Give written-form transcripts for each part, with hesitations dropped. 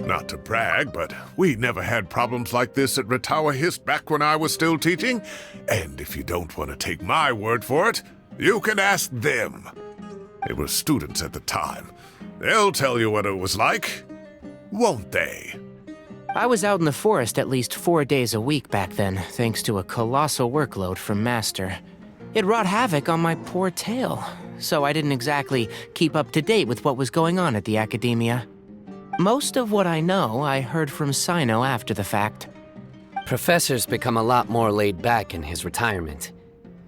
Not to brag, but we never had problems like this at Ratawa Hist back when I was still teaching. And if you don't want to take my word for it, you can ask them. They were students at the time. They'll tell you what it was like, won't they? I was out in the forest at least 4 days a week back then, thanks to a colossal workload from Master. It wrought havoc on my poor tail, so I didn't exactly keep up to date with what was going on at the Academia. Most of what I know, I heard from Sino after the fact. Professor's become a lot more laid back in his retirement.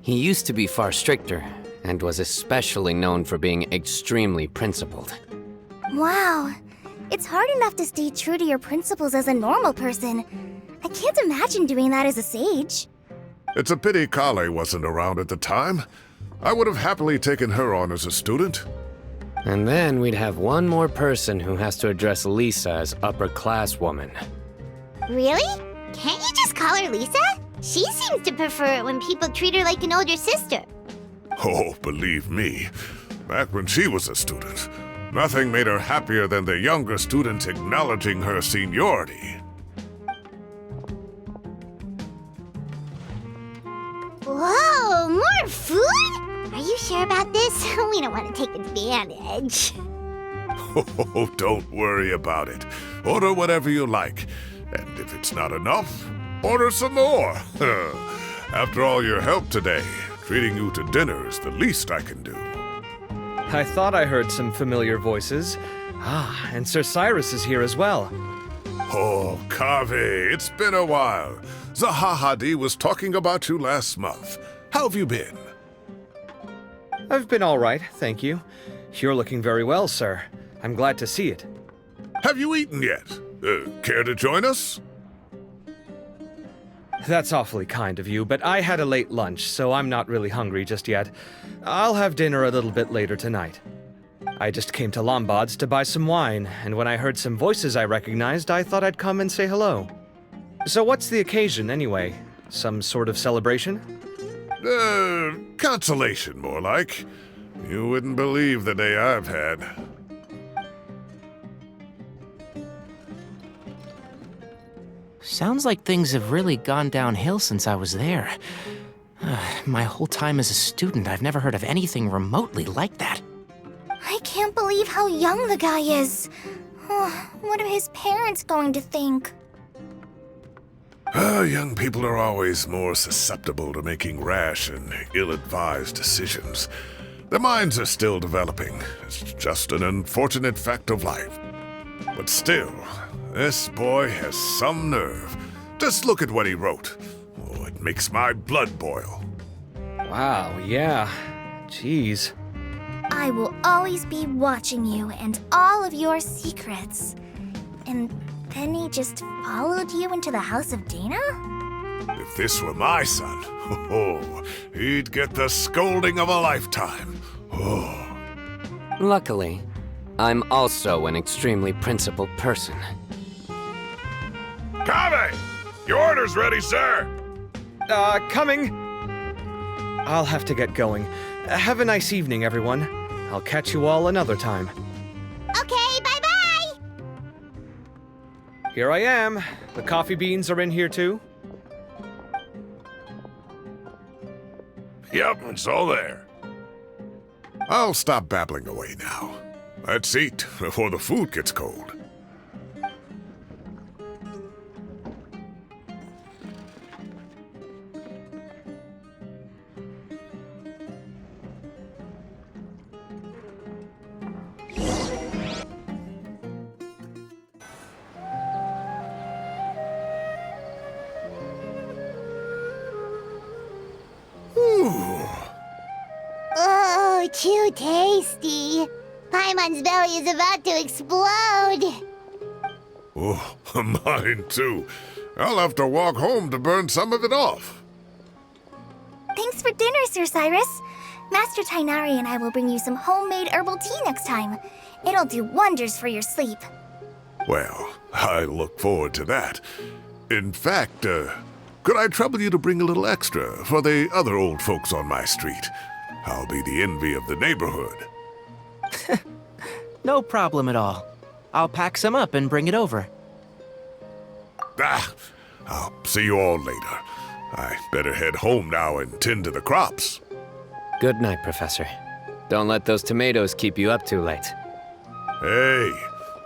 He used to be far stricter, and was especially known for being extremely principled. Wow. It's hard enough to stay true to your principles as a normal person. I can't imagine doing that as a sage. It's a pity Kale wasn't around at the time. I would have happily taken her on as a student. And then we'd have one more person who has to address Lisa as upper-class woman. Really? Can't you just call her Lisa? She seems to prefer it when people treat her like an older sister. Oh, believe me, back when she was a student, nothing made her happier than the younger students acknowledging her seniority. Whoa, more food? Are you sure about this? We don't want to take advantage. Oh, don't worry about it. Order whatever you like. And if it's not enough, order some more. After all your help today, treating you to dinner is the least I can do. I thought I heard some familiar voices. Ah, and Sir Cyrus is here as well. Oh, Kave, it's been a while. Zahahadi was talking about you last month. How have you been? I've been all right, thank you. You're looking very well, sir. I'm glad to see it. Have you eaten yet? Care to join us? That's awfully kind of you, but I had a late lunch, so I'm not really hungry just yet. I'll have dinner a little bit later tonight. I just came to Lombard's to buy some wine, and when I heard some voices I recognized, I thought I'd come and say hello. So what's the occasion, anyway? Some sort of celebration? Consolation, more like. You wouldn't believe the day I've had. Sounds like things have really gone downhill since I was there. My whole time as a student, I've never heard of anything remotely like that. I can't believe how young the guy is. What are his parents going to think? Young people are always more susceptible to making rash and ill-advised decisions. Their minds are still developing. It's just an unfortunate fact of life. But still, this boy has some nerve. Just look at what he wrote. Oh, it makes my blood boil. Wow, yeah. Jeez. I will always be watching you and all of your secrets. And then he just followed you into the house of Dana? If this were my son, he'd get the scolding of a lifetime. Oh. Luckily, I'm also an extremely principled person. Kave! Your order's ready, sir! Coming! I'll have to get going. Have a nice evening, everyone. I'll catch you all another time. Okay, bye-bye! Here I am. The coffee beans are in here too. Yep, it's all there. I'll stop babbling away now. Let's eat before the food gets cold. Oh, too tasty. Paimon's belly is about to explode. Oh, mine too. I'll have to walk home to burn some of it off. Thanks for dinner, Sir Cyrus. Master Tainari and I will bring you some homemade herbal tea next time. It'll do wonders for your sleep. Well, I look forward to that. In fact, could I trouble you to bring a little extra for the other old folks on my street? I'll be the envy of the neighborhood. No problem at all. I'll pack some up and bring it over. Ah, I'll see you all later. I better head home now and tend to the crops. Good night, Professor. Don't let those tomatoes keep you up too late. Hey,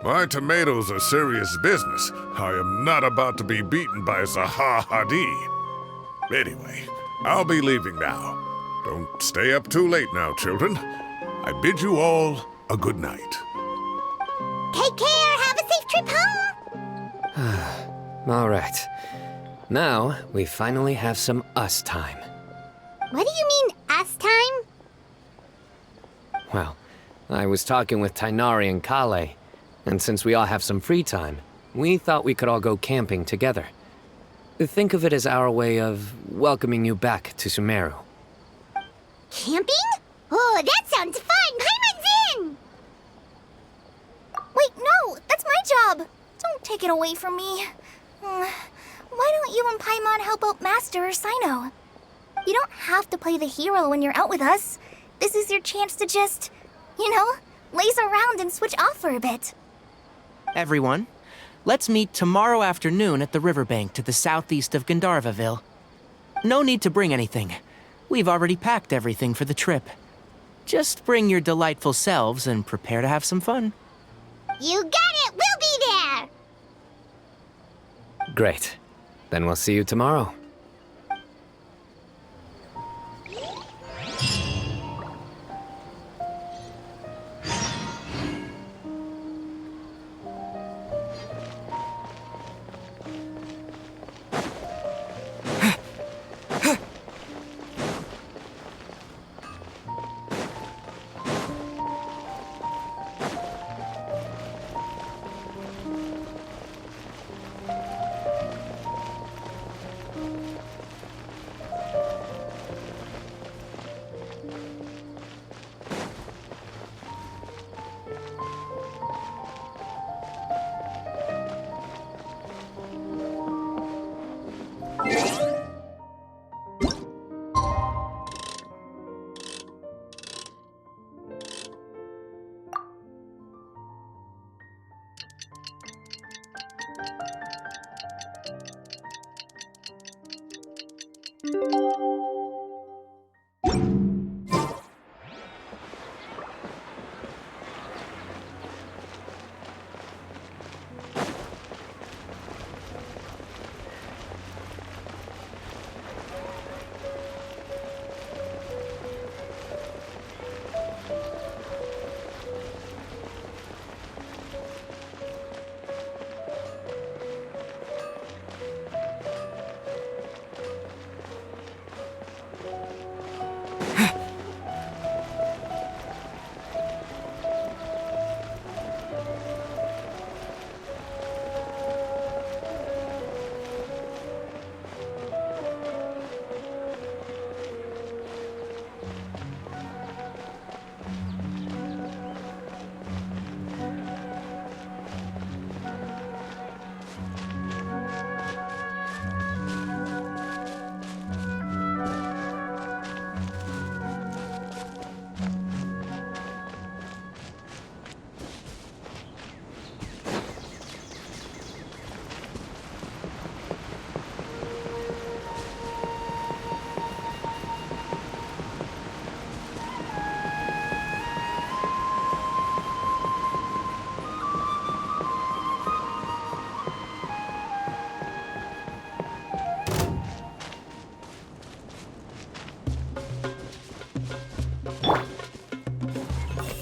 my tomatoes are serious business. I am not about to be beaten by Zaha Hadid. Anyway, I'll be leaving now. Don't stay up too late now, children. I bid you all a good night. Take care. Have a safe trip home. All right. Now, we finally have some us time. What do you mean, us time? Well, I was talking with Tainari and Kale, and since we all have some free time, we thought we could all go camping together. Think of it as our way of welcoming you back to Sumeru. Camping? Oh, that sounds fun! Paimon's in! Wait, no! That's my job! Don't take it away from me. Why don't you and Paimon help out Master or Sino? You don't have to play the hero when you're out with us. This is your chance to just, laze around and switch off for a bit. Everyone, let's meet tomorrow afternoon at the riverbank to the southeast of Gandharvaville. No need to bring anything. We've already packed everything for the trip. Just bring your delightful selves and prepare to have some fun. You got it! We'll be there! Great. Then we'll see you tomorrow.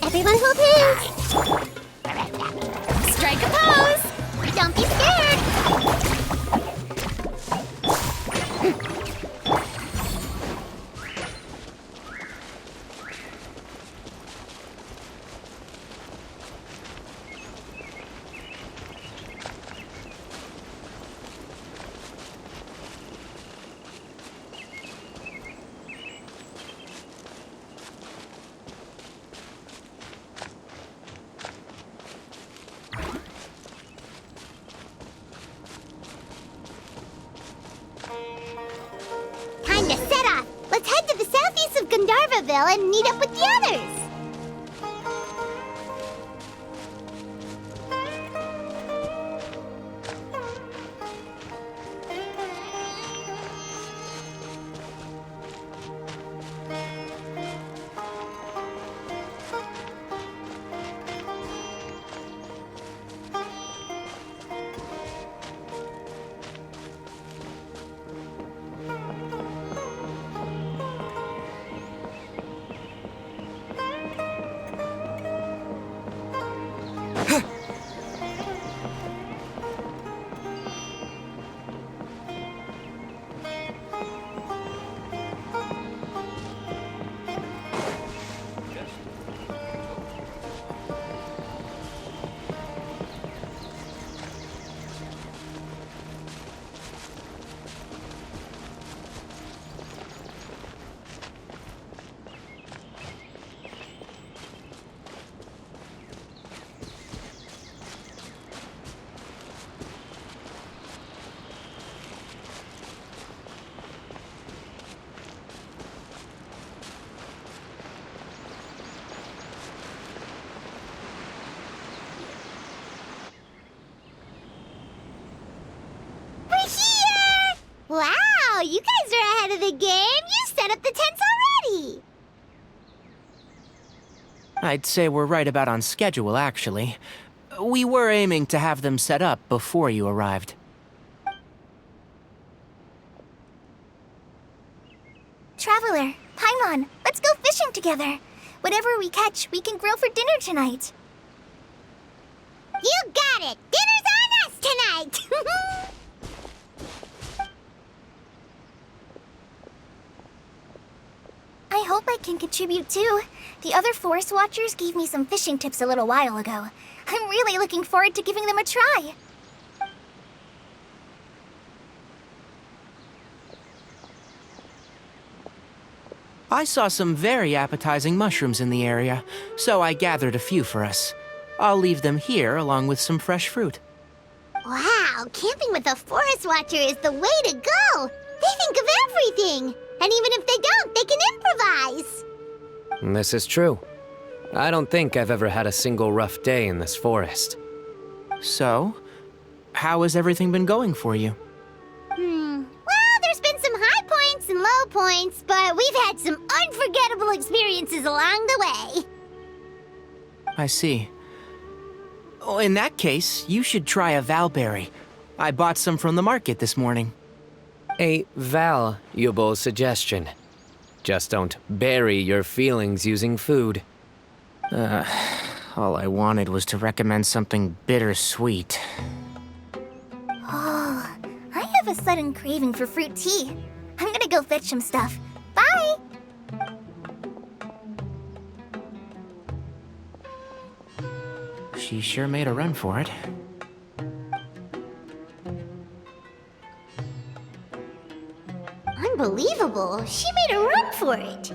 Everyone hold hands! Strike a pose! Don't be scared! Time to set off! Let's head to the southeast of Gandharvaville and meet up with the others! You guys are ahead of the game. You set up the tents already. I'd say we're right about on schedule, actually. We were aiming to have them set up before you arrived. Traveler, Paimon, let's go fishing together. Whatever we catch, we can grill for dinner tonight. You got it. Dinner's on us tonight. I hope I can contribute too. The other forest watchers gave me some fishing tips a little while ago. I'm really looking forward to giving them a try. I saw some very appetizing mushrooms in the area, so I gathered a few for us. I'll leave them here along with some fresh fruit. Wow, camping with a forest watcher is the way to go. They think of everything. And even if they don't, they can improvise. This is true. I don't think I've ever had a single rough day in this forest. So, how has everything been going for you? Well, there's been some high points and low points, but we've had some unforgettable experiences along the way. I see. Oh, in that case, you should try a valberry. I bought some from the market this morning. A valuable suggestion. Just don't bury your feelings using food. All I wanted was to recommend something bittersweet. Oh, I have a sudden craving for fruit tea. I'm gonna go fetch some stuff. Bye! She sure made a run for it. Unbelievable. She made a run for it.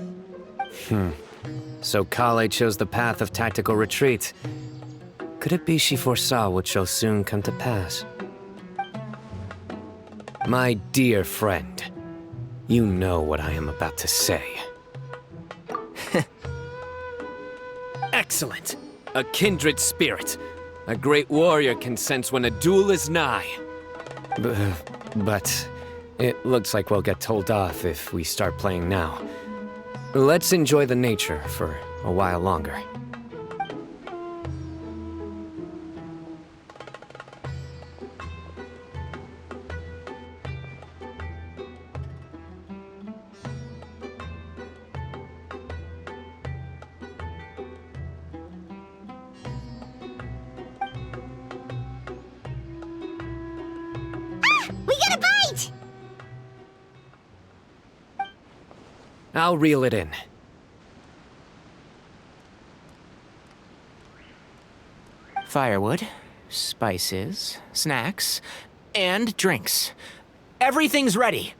So Kale chose the path of tactical retreat. Could it be she foresaw what shall soon come to pass? My dear friend, you know what I am about to say. Excellent! A kindred spirit. A great warrior can sense when a duel is nigh. But it looks like we'll get told off if we start playing now. Let's enjoy the nature for a while longer. We got a bite! I'll reel it in. Firewood, spices, snacks, and drinks. Everything's ready.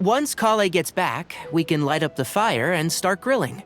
Once Kale gets back, we can light up the fire and start grilling.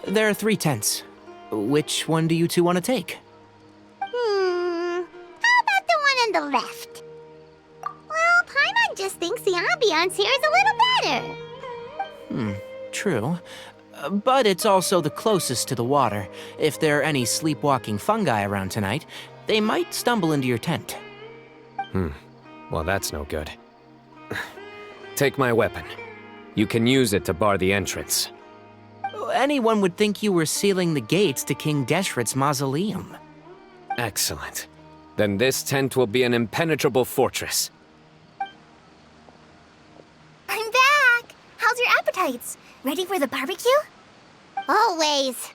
There are 3 tents. Which one do you two want to take? How about the one on the left? Well, Paimon just thinks the ambiance here is a little better. True. But it's also the closest to the water. If there are any sleepwalking fungi around tonight, they might stumble into your tent. Well, that's no good. Take my weapon. You can use it to bar the entrance. Anyone would think you were sealing the gates to King Deshret's mausoleum. Excellent. Then this tent will be an impenetrable fortress. I'm back! How's your appetites? Ready for the barbecue? Always.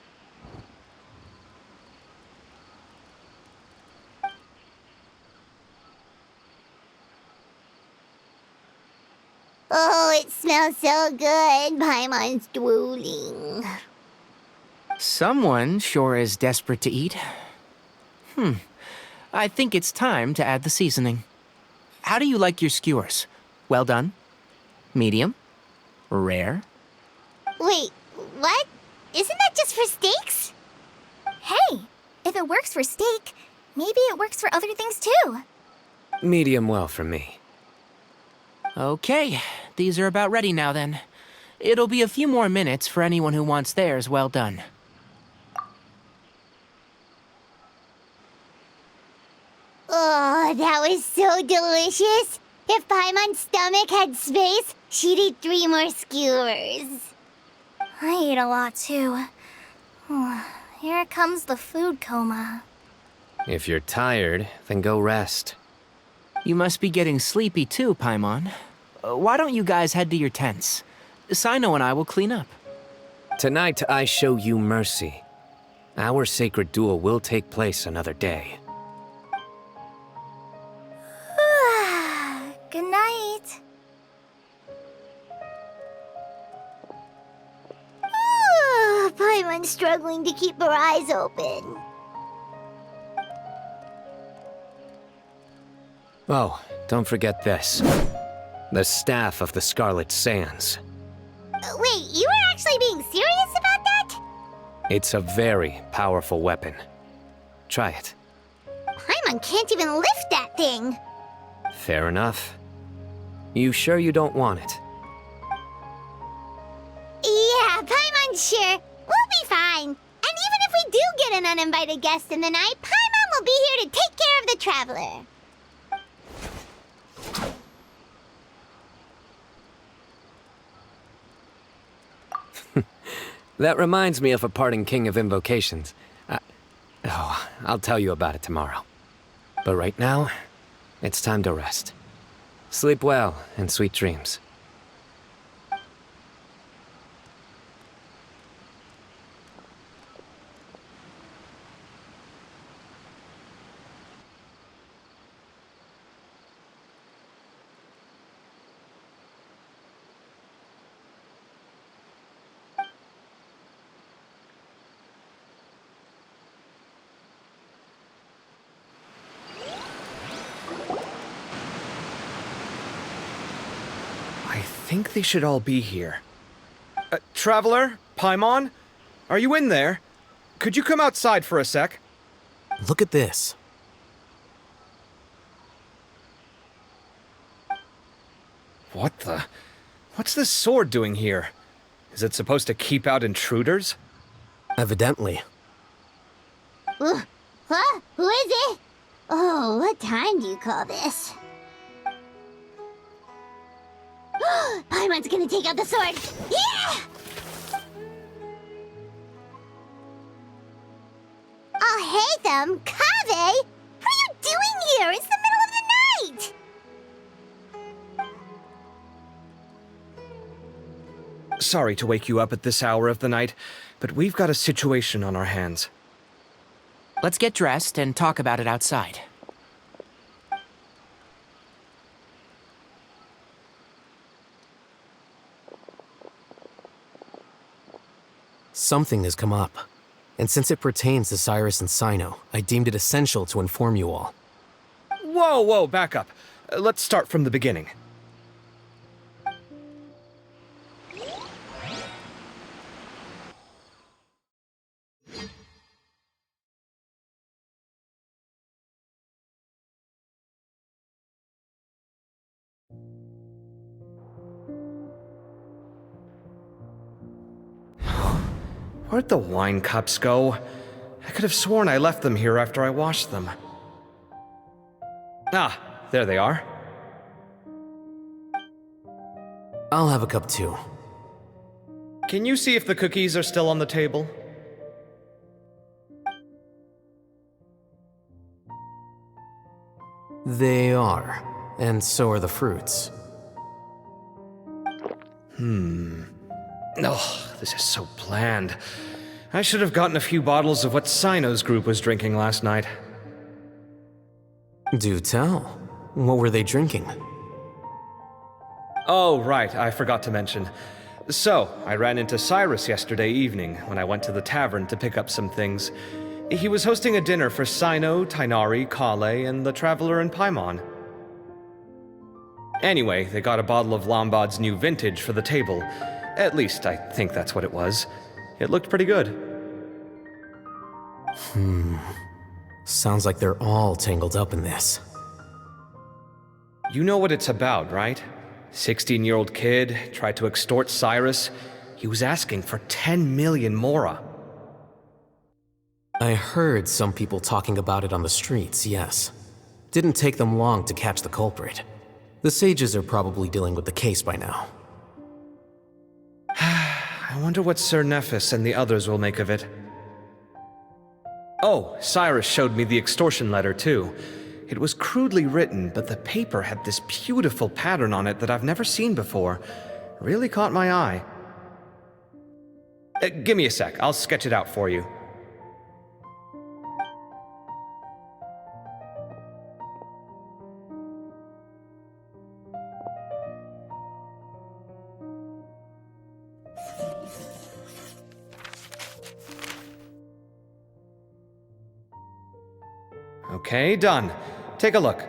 Oh, it smells so good. Paimon's drooling. Someone sure is desperate to eat. I think it's time to add the seasoning. How do you like your skewers? Well done? Medium? Rare? Wait, what? Isn't that just for steaks? Hey, if it works for steak, maybe it works for other things too. Medium well for me. Okay, these are about ready now then. It'll be a few more minutes for anyone who wants theirs well done. Oh, that was so delicious. If Paimon's stomach had space, she'd eat 3 more skewers. I ate a lot too. Here comes the food coma. If you're tired, then go rest. You must be getting sleepy too, Paimon. Why don't you guys head to your tents? Sino and I will clean up. Tonight, I show you mercy. Our sacred duel will take place another day. Good night. Paimon's struggling to keep her eyes open. Oh, don't forget this. The Staff of the Scarlet Sands. Wait, you were actually being serious about that? It's a very powerful weapon. Try it. Paimon can't even lift that thing. Fair enough. You sure you don't want it? Yeah, Paimon's sure. We'll be fine. And even if we do get an uninvited guest in the night, Paimon will be here to take care of the traveler. That reminds me of a parting king of invocations. I'll tell you about it tomorrow. But right now, it's time to rest. Sleep well and sweet dreams. I think they should all be here. Traveler? Paimon? Are you in there? Could you come outside for a sec? Look at this. What the? What's this sword doing here? Is it supposed to keep out intruders? Evidently. Huh? Who is it? Oh, what time do you call this? Paimon's gonna take out the sword. Yeah! Oh, hey them, Kaveh! What are you doing here? It's the middle of the night! Sorry to wake you up at this hour of the night, but we've got a situation on our hands. Let's get dressed and talk about it outside. Something has come up. And since it pertains to Cyrus and Sino, I deemed it essential to inform you all. Whoa, back up. Let's start from the beginning. Where'd the wine cups go? I could have sworn I left them here after I washed them. Ah, there they are. I'll have a cup too. Can you see if the cookies are still on the table? They are. And so are the fruits. Oh, this is so bland. I should have gotten a few bottles of what Sino's group was drinking last night. Do tell. What were they drinking? Oh, right, I forgot to mention. So, I ran into Cyrus yesterday evening when I went to the tavern to pick up some things. He was hosting a dinner for Cyno, Tighnari, Kale, and the Traveler and Paimon. Anyway, they got a bottle of Lombard's new vintage for the table. At least, I think that's what it was. It looked pretty good. Sounds like they're all tangled up in this. You know what it's about, right? 16-year-old kid tried to extort Cyrus. He was asking for 10 million mora. I heard some people talking about it on the streets, yes. Didn't take them long to catch the culprit. The sages are probably dealing with the case by now. I wonder what Sir Nephis and the others will make of it. Oh, Cyrus showed me the extortion letter, too. It was crudely written, but the paper had this beautiful pattern on it that I've never seen before. Really caught my eye. Give me a sec, I'll sketch it out for you. Okay, done. Take a look.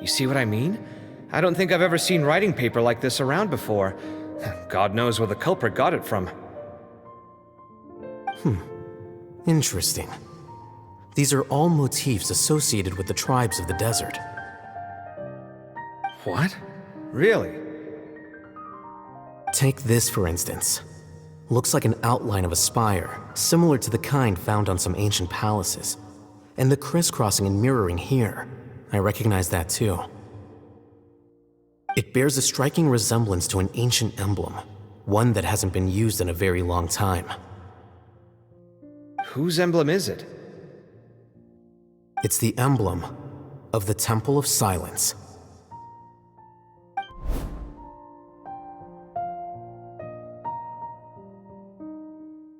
You see what I mean? I don't think I've ever seen writing paper like this around before. God knows where the culprit got it from. Interesting. These are all motifs associated with the tribes of the desert. What? Really? Take this, for instance. Looks like an outline of a spire, similar to the kind found on some ancient palaces. And the crisscrossing and mirroring here, I recognize that too. It bears a striking resemblance to an ancient emblem, one that hasn't been used in a very long time. Whose emblem is it? It's the emblem of the Temple of Silence.